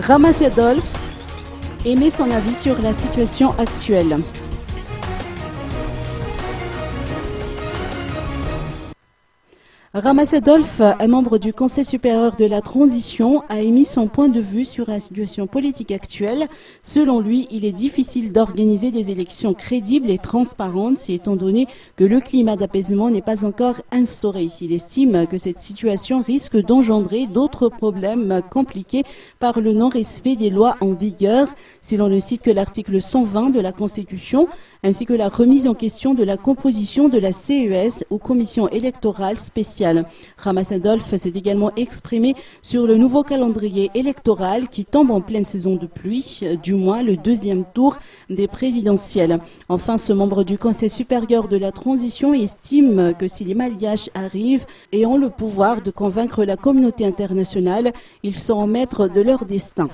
Ramas Adolphe émet son avis sur la situation actuelle. Ramas Adolphe, un membre du Conseil supérieur de la transition, a émis son point de vue sur la situation politique actuelle. Selon lui, il est difficile d'organiser des élections crédibles et transparentes, étant donné que le climat d'apaisement n'est pas encore instauré. Il estime que cette situation risque d'engendrer d'autres problèmes compliqués par le non-respect des lois en vigueur, si l'on ne cite que l'article 120 de la Constitution, ainsi que la remise en question de la composition de la CES ou Commission électorale spéciale. Ramas Adolphe s'est également exprimé sur le nouveau calendrier électoral qui tombe en pleine saison de pluie, du moins le deuxième tour des présidentielles. Enfin, ce membre du Conseil supérieur de la transition estime que si les Malgaches arrivent et ont le pouvoir de convaincre la communauté internationale, ils seront maîtres de leur destin.